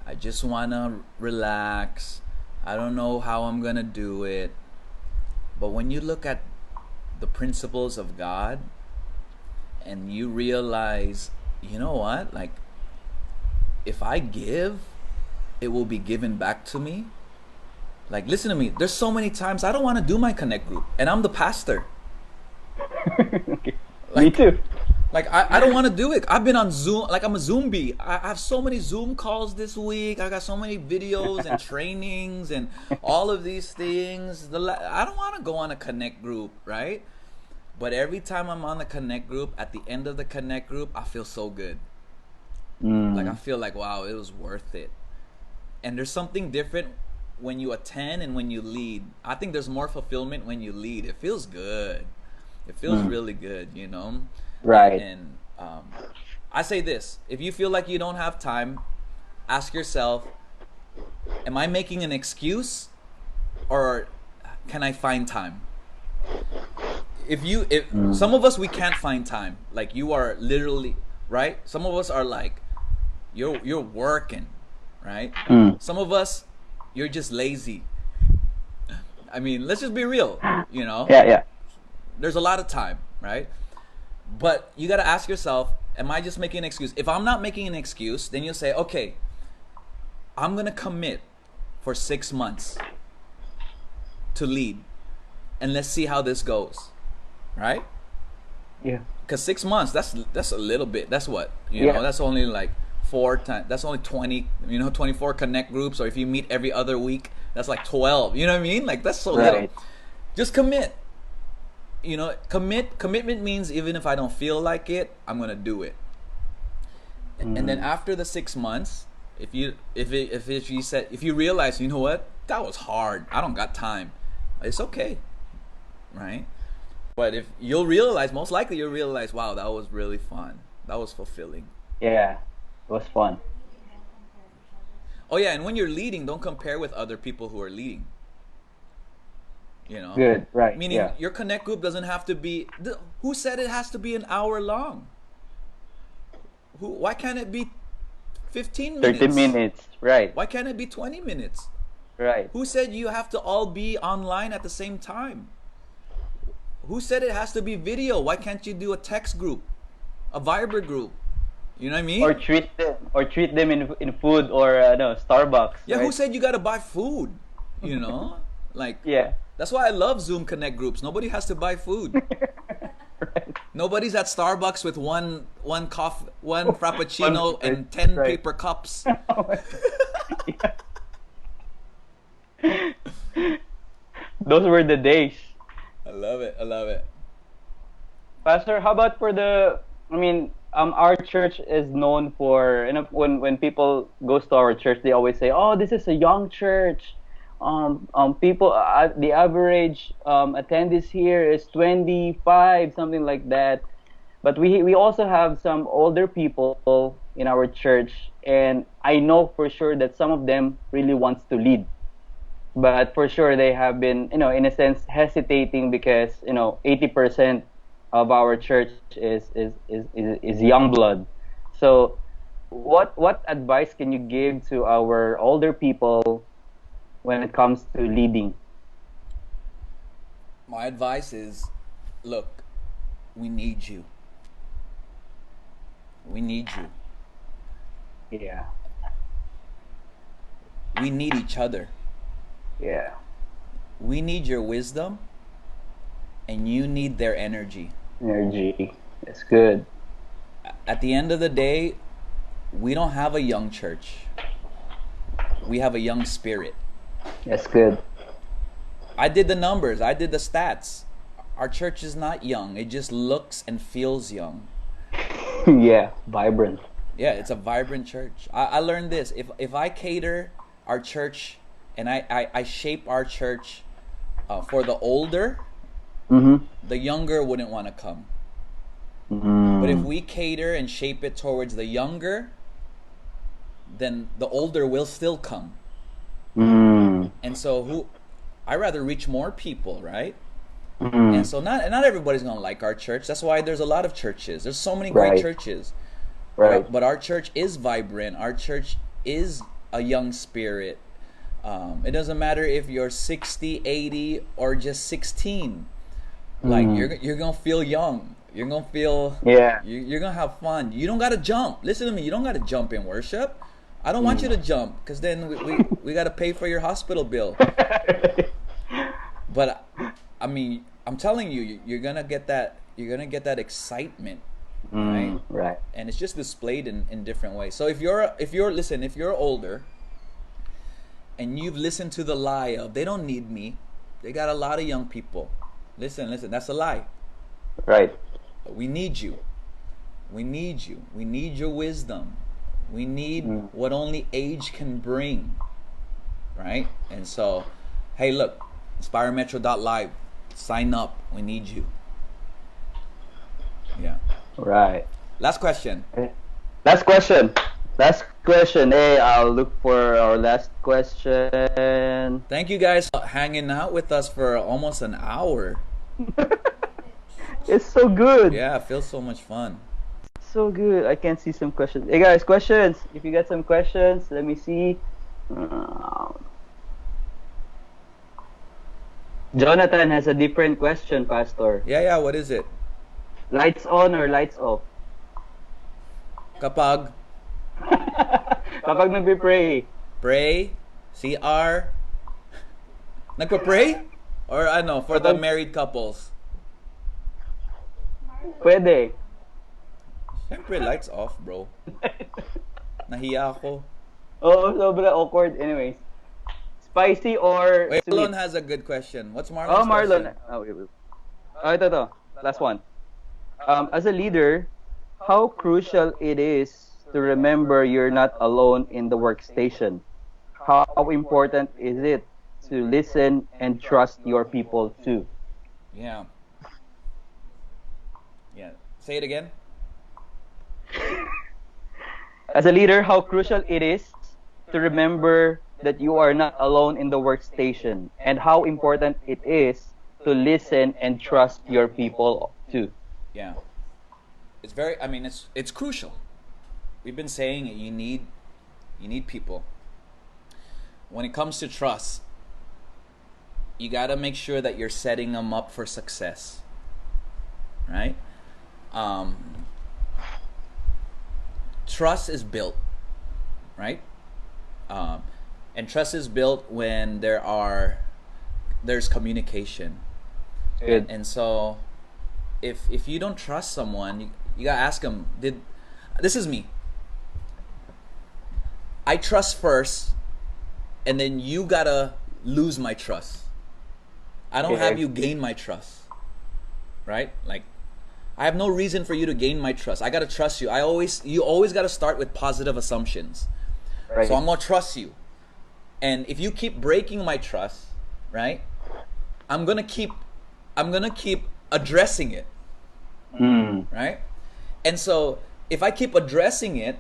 I just wanna relax. I don't know how I'm gonna do it. But when you look at the principles of God, and you realize, you know what? Like, if I give, it will be given back to me. Like, listen to me. There's so many times I don't want to do my connect group, and I'm the pastor. Okay. Me Like, too. I don't want to do it. I've been on Zoom, like I'm a zombie. I have so many Zoom calls this week. I got so many videos and trainings and all of these things. I don't want to go on a connect group, right? But every time I'm on the connect group, at the end of the connect group, I feel so good. Like I Mm. feel like wow, it was worth it. And there's something different when you attend and when you lead. I think there's more fulfillment when you lead. It feels good. It feels Mm. really good, you know. And, Right. and I say this: if you feel like you don't have time, ask yourself, am I making an excuse or can I find time? If Mm. some of us we can't find time, like you are literally right. Some of us are like you're working, right? Mm. Some of us you're just lazy. I mean, let's just be real. You know, Yeah, yeah. there's a lot of time, right? But you got to ask yourself, am I just making an excuse? If I'm not making an excuse, then you'll say, okay, I'm gonna commit for 6 months to lead, and let's see how this goes, right? Yeah. Because 6 months, that's a little bit. That's what Yeah. that's only like 4 times. That's only 20. 24 connect groups. Or if you meet every other week, that's like 12. You know what I mean? Like that's so little. Right. Just commit. Commitment means even if I don't feel like it, I'm gonna do it. And then Mm. after the 6 months, if you realize, you know what, that was hard. I don't got time. It's okay, right? But if you'll realize, most likely you'll realize, wow, that was really fun. That was fulfilling. Yeah. It was fun. Oh yeah, and when you're leading, don't compare with other people who are leading. You know, Good. Right. meaning Yeah. your connect group doesn't have to be. Who said it has to be an hour long? Who? Why can't it be 15 30 minutes? minutes. Right. Why can't it be 20 minutes? Right. Who said you have to all be online at the same time? Who said it has to be video? Why can't you do a text group, a Viber group? You know what I Or mean? treat them in food or no Starbucks, Yeah, who right? said you gotta buy food? You know? Like, Yeah. that's why I love Zoom Connect groups. Nobody has to buy food. Right. Nobody's at Starbucks with one coffee, one One frappuccino beverage. and 10 Right. paper cups. Yeah. Those were the days. I love it. I love it. Pastor, how about for the? I mean, our church is known for, when people goes to our church, they always say, "Oh, this is a young church. People, the average attendance here is 25, something like that." But we also have some older people in our church, and I know for sure that some of them really wants to lead, but for sure they have been, in a sense, hesitating because 80% of our church is young blood. So what advice can you give to our older people when it comes to leading? My advice is, look, we need you. We need you. Yeah. We need each other. Yeah. We need your wisdom, and you need their energy. Energy. That's good. At the end of the day, we don't have a young church. We have a young spirit. That's good. I did the numbers, I did the stats. Our church is not young, it just looks and feels young. Yeah. Vibrant. Yeah, it's a vibrant church. I learned this. If I cater our church and I shape our church for the older, Mm-hmm. the younger wouldn't want to come. But if Mm. we cater and shape it towards the younger, then the older will still come. Mm. And so I rather reach more people, right? And Mm. so not everybody's gonna like our church. That's why there's a lot of churches. There's so many great Right. churches. Right. But our church is vibrant. Our church is a young spirit. It doesn't matter if you're 60, 80, or just 16. Like Mm. you're gonna feel young. You're gonna feel Yeah. you're gonna have fun. You don't gotta jump. Listen to me. You don't gotta jump in worship. I don't want you to jump because then we gotta pay for your hospital bill. But I mean, I'm telling you, you're gonna get that. You're gonna get that excitement, right? Right. And it's just displayed in different ways. So if you're older and you've listened to the lie of they don't need me, they got a lot of young people. Listen, that's a lie. Right. We need you. We need you. We need your wisdom. We need Mm. what only age can bring, right? And so, hey, look, inspiremetro.live. Sign up. We need you. Yeah. Right. Last question. Okay. Last question. Last question. Hey, I'll look for our last question. Thank you guys for hanging out with us for almost an hour. It's so good. Yeah, it feels so much fun. So good. I can see some questions. Hey guys, questions. If you got some questions, let me see. Jonathan has a different question, Pastor. Yeah, what is it? Lights on or lights off? Kapag Kapag nagpe-pray. pray, CR, nagpa-pray? Or ano, for the married couples? Pwede. Siyempre, lights off, bro. Nahiya ako. Oo, sobra awkward. Anyways. Spicy or Wait, sweet? Marlon has a good question. What's Marlon's Oh, Marlon. question? Oh, wait. Ito. Last one. As a leader, how crucial it is to remember you're not alone in the workstation. How important is it to listen and trust your people too? Yeah. Yeah. Say it again. As a leader, how crucial it is to remember that you are not alone in the workstation, and how important it is to listen and trust your people too. Yeah. It's very, I mean, it's crucial. We've been saying it, you need people. When it comes to trust, you got to make sure that you're setting them up for success. Right? Trust is built, right? And trust is built when there's communication. Good. And so if you don't trust someone, you gotta ask them, this is me. I trust first, and then you gotta lose my trust. I don't have you gain my trust. Right? Like, I have no reason for you to gain my trust. I gotta trust you. You always gotta start with positive assumptions. Right. So I'm gonna trust you. And if you keep breaking my trust, right? I'm gonna keep addressing it. Right? And so if I keep addressing it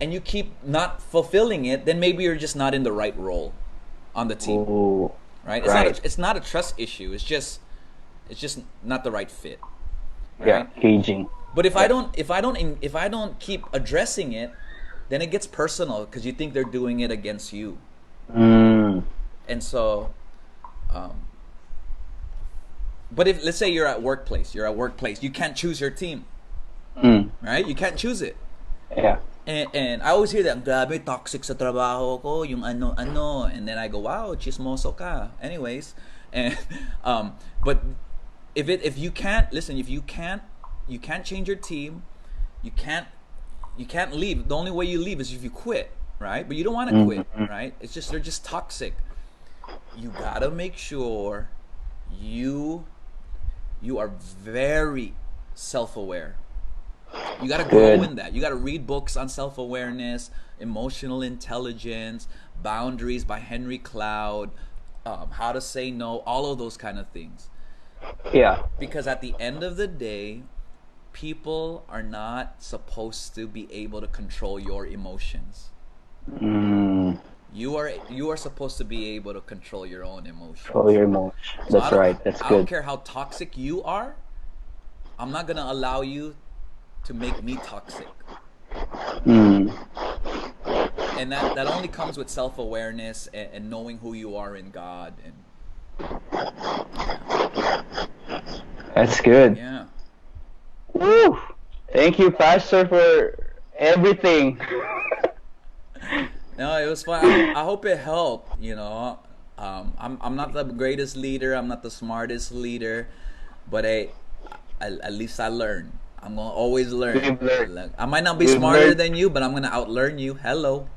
and you keep not fulfilling it, then maybe you're just not in the right role on the team. Ooh. Right? Right. It's not a trust issue. It's just not the right fit. Right? Yeah, caging. But if I don't keep addressing it, then it gets personal because you think they're doing it against you. And so, but if, let's say you're at workplace, you can't choose your team, right? You can't choose it. Yeah. And I always hear that, grabe, toxic sa trabaho ko, yung ano, and then I go, wow, chismoso ka. Anyways, and but if you can't change your team, you can't leave. The only way you leave is if you quit, right? But you don't want to quit, right? It's just they're just toxic. You gotta make sure you are very self-aware. You gotta grow in that. You gotta read books on self-awareness, emotional intelligence, boundaries by Henry Cloud, how to say no, all of those kind of things. Yeah. Because at the end of the day, people are not supposed to be able to control your emotions. You are supposed to be able to control your own emotions. Control your emotions. That's right. That's I don't good. care how toxic you are. I'm not gonna allow you to make me toxic. And that only comes with self-awareness and knowing who you are in God. And That's good. yeah. Woo! Thank you, Pastor, for everything. No, it was fun. I hope it helped. You know, I'm not the greatest leader. I'm not the smartest leader, but at least I learned. I'm gonna always learn. We've learned. I might not be We've smarter learned. than you, but I'm gonna outlearn you. Hello.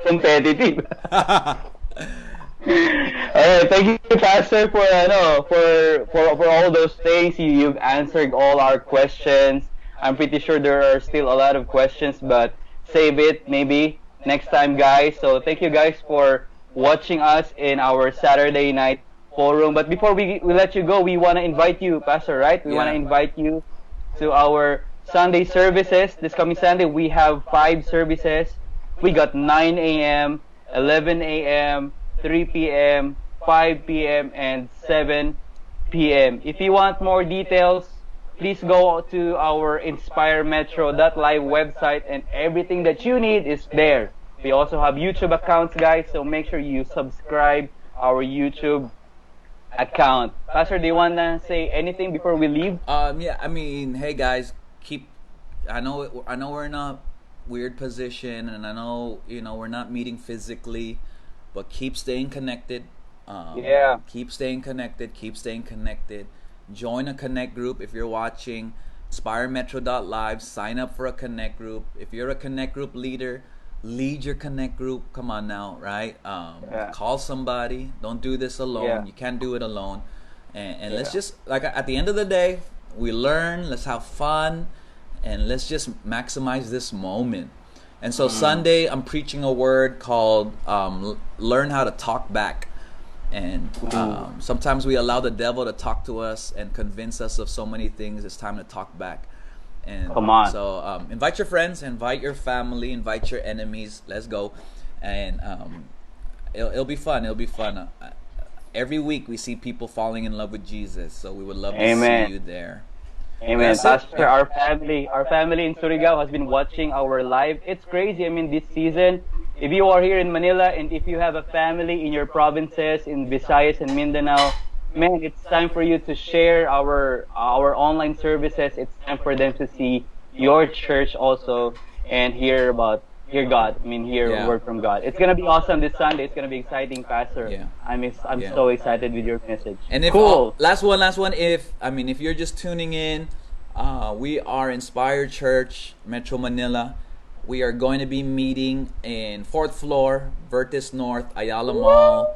Competitive. Alright, thank you, Pastor, for for all those things. You've answered all our questions. I'm pretty sure there are still a lot of questions, but save it maybe next time, guys. So thank you guys for watching us in our Saturday night forum. But before we let you go, we want to invite you, Pastor, right? We want to Yeah. invite you to our Sunday services. This coming Sunday, we have five services. We got 9 a.m., 11 a.m., 3 p.m., 5 p.m., and 7 p.m. If you want more details, please go to our inspiremetro.live website, and everything that you need is there. We also have YouTube accounts, guys, so make sure you subscribe our YouTube account. Pastor, do you want to say anything before we leave? Yeah, I mean, hey guys, keep. I know we're in a weird position, and I know we're not meeting physically, but keep staying connected. Yeah. Keep staying connected. Keep staying connected. Join a connect group if you're watching. InspireMetro.live. Sign up for a connect group. If you're a connect group leader, lead your connect group. Come on now, right? Yeah. Call somebody. Don't do this alone. Yeah. You can't do it alone. And let's Yeah. just, like, at the end of the day, we learn. Let's have fun, and let's just maximize this moment. And so Sunday, I'm preaching a word called "Learn How to Talk Back." And sometimes we allow the devil to talk to us and convince us of so many things. It's time to talk back. And Come on. so invite your friends, invite your family, invite your enemies. Let's go. And it'll be fun. It'll be fun. Every week we see people falling in love with Jesus. So we would love to Amen. see you there. Amen. That's it. Pastor, our family in Surigao has been watching our live. It's crazy. I mean, this season, if you are here in Manila and if you have a family in your provinces, in Visayas and Mindanao, man, it's time for you to share our online services. It's time for them to see your church also and hear God. I mean, hear Yeah. word from God. It's gonna be awesome this Sunday. It's gonna be exciting, Pastor. Yeah. I'm Yeah. so excited with your message. And if Cool. last one, if you're just tuning in, we are Inspired Church Metro Manila. We are going to be meeting in fourth floor, Vertis North, Ayala Mall.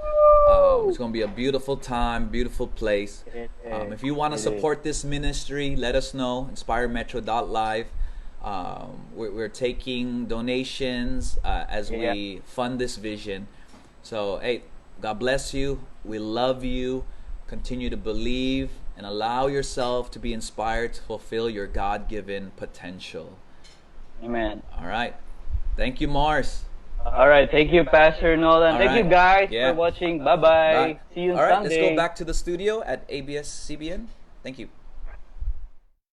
It's going to be a beautiful time, beautiful place. If you want to support this ministry, let us know. InspireMetro.live. We're taking donations as we fund this vision. So, hey, God bless you. We love you. Continue to believe and allow yourself to be inspired to fulfill your God-given potential. Amen. All right. Thank you, Mars. All right. Thank you, Pastor Nolan. All Thank you, right. guys, Yeah. for watching. Bye-bye. Bye. See you All right, Sunday. let's go back to the studio at ABS CBN. Thank you.